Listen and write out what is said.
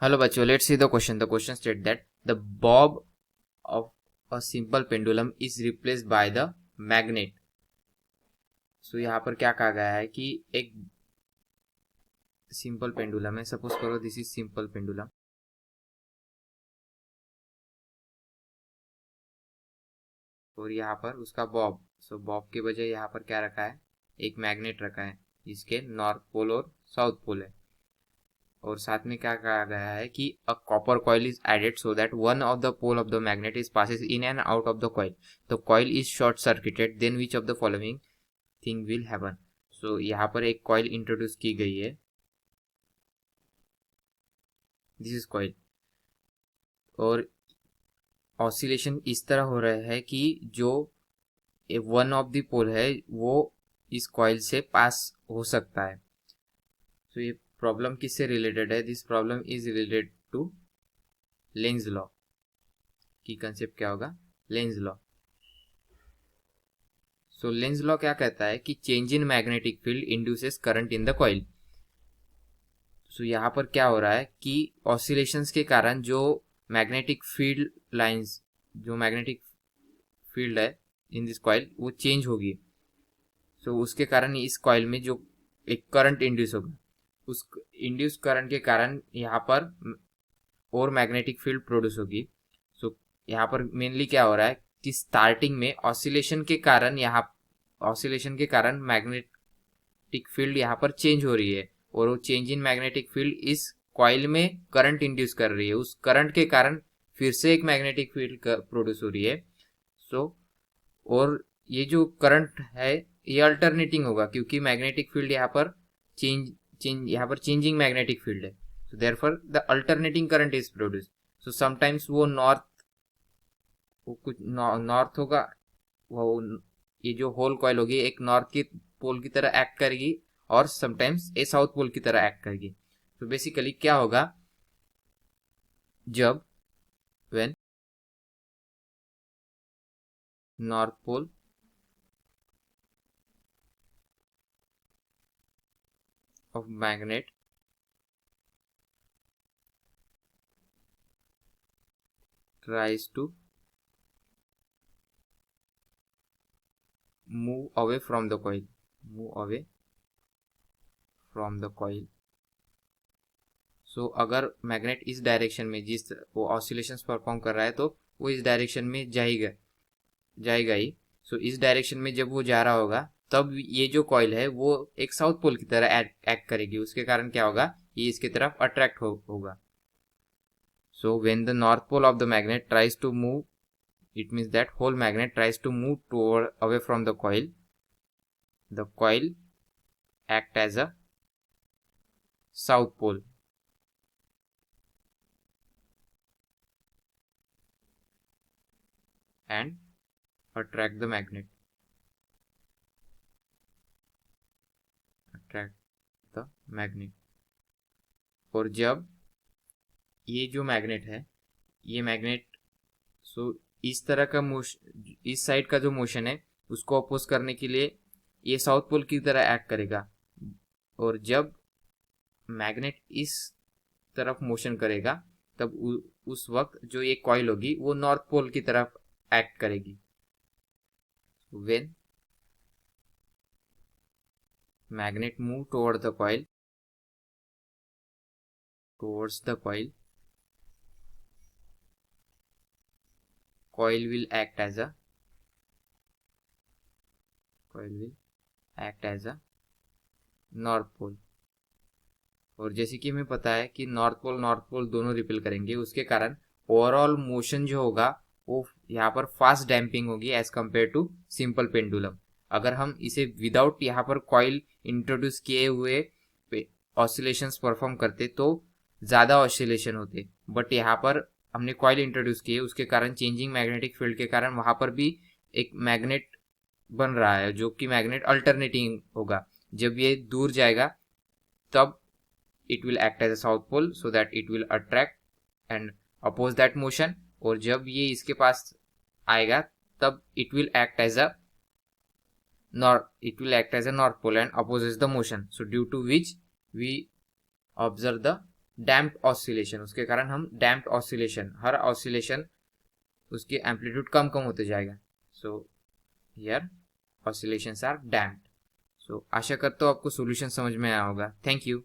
Hello, bachcho. Let's see the question. The question states that the bob of a simple pendulum is replaced by the magnet. So यहाँ पर क्या कहा गया है कि एक सिंपल पेंडुलम है. सपोज करो दिस इज सिंपल पेंडुलम और यहाँ पर उसका बॉब. सो बॉब के बजाय यहाँ पर क्या रखा है, एक मैग्नेट रखा है जिसके नॉर्थ पोल और साउथ पोल है. और साथ में क्या कहा गया है कि a copper coil is added so that one of the pole of the magnet is passes in and out of the coil. The coil is short circuited, then which of the following thing will happen. So यहाँ पर एक coil introduce की गई है. This is coil और oscillation इस तरह हो रहा है कि जो वन ऑफ द पोल है वो इस कॉइल से पास हो सकता है. तो ये प्रॉब्लम किससे रिलेटेड है? This problem is related to Lenz law. की कंसेप्ट क्या होगा? Lenz law. So Lenz law क्या कहता है कि change in magnetic field induces current in the coil. So यहाँ पर क्या हो रहा है कि ऑसिलेशंस के कारण जो मैग्नेटिक फील्ड लाइंस, जो मैग्नेटिक फील्ड है इन दिस कॉइल वो चेंज होगी. सो उसके कारण इस कॉइल में जो एक करंट इंड्यूस होगा, उस इंड्यूस करंट के कारण यहाँ पर और मैग्नेटिक फील्ड प्रोड्यूस होगी. सो यहाँ पर मेनली क्या हो रहा है कि स्टार्टिंग में ऑसिलेशन के कारण मैग्नेटिक फील्ड यहाँ पर चेंज हो रही है और वो चेंज इन मैग्नेटिक फील्ड इस कॉइल में करंट इंड्यूस कर रही है. उस करंट के कारण फिर से एक मैग्नेटिक फील्ड प्रोड्यूस हो रही है. सो और ये जो करंट है ये अल्टरनेटिंग होगा क्योंकि मैग्नेटिक फील्ड यहाँ पर चेंजिंग मैग्नेटिक फील्ड है. So therefore the alternating current is produce. So sometimes वो कुछ नॉर्थ होगा, वो ये जो होल कॉइल होगी एक नॉर्थ की पोल की तरह एक्ट करेगी और समटाइम्स ए साउथ पोल की तरह एक्ट करेगी. तो बेसिकली क्या होगा, जब when north pole of magnet tries to move away from the coil, so अगर मैग्नेट इस डायरेक्शन में जिस वो ऑसिलेशंस परफॉर्म कर रहा है तो वो इस डायरेक्शन में जाएगा ही. सो इस डायरेक्शन में जब वो जा रहा होगा तब ये जो कॉइल है वो एक साउथ पोल की तरह एक्ट करेगी. उसके कारण क्या होगा, ये इसके तरफ अट्रैक्ट होगा. So when the north pole of the magnet tries to move, it means that whole magnet tries to move toward away from the coil act as a south pole and attract the magnet. और जब ये जो magnet है, ये magnet इस तरह का motion, इस साइड का जो मोशन है उसको अपोज करने के लिए ये साउथ पोल की तरह एक्ट करेगा. और जब मैग्नेट इस तरफ मोशन करेगा तब उस वक्त जो ये कॉइल होगी वो नॉर्थ पोल की तरफ एक्ट करेगी. When magnet move toward the coil, coil will act as a north pole. और जैसे कि हमें पता है कि नॉर्थ पोल दोनों रिपेल करेंगे, उसके कारण ओवरऑल मोशन जो होगा वो यहाँ पर फास्ट डैम्पिंग होगी as compare to simple pendulum. अगर हम इसे विदाउट यहाँ पर कॉइल इंट्रोड्यूस किए हुए ऑसिलेशंस परफॉर्म करते तो ज़्यादा ऑसिलेशन होते, बट यहाँ पर हमने कॉइल इंट्रोड्यूस किए, उसके कारण चेंजिंग मैग्नेटिक फील्ड के कारण वहाँ पर भी एक मैग्नेट बन रहा है जो कि मैग्नेट अल्टरनेटिंग होगा. जब ये दूर जाएगा तब it will act as a south pole so that it will attract and oppose that motion. और जब ये इसके पास आएगा तब it will act as a north pole and opposes the motion. So due to which we observe the damped oscillation, उसके कारण हम damped oscillation, हर ऑसिलेशन उसकी एम्पलीट्यूड कम कम होते जाएगा। So here oscillations are damped. So आशा करता हूँ आपको सॉल्यूशन समझ में आया होगा। Thank you.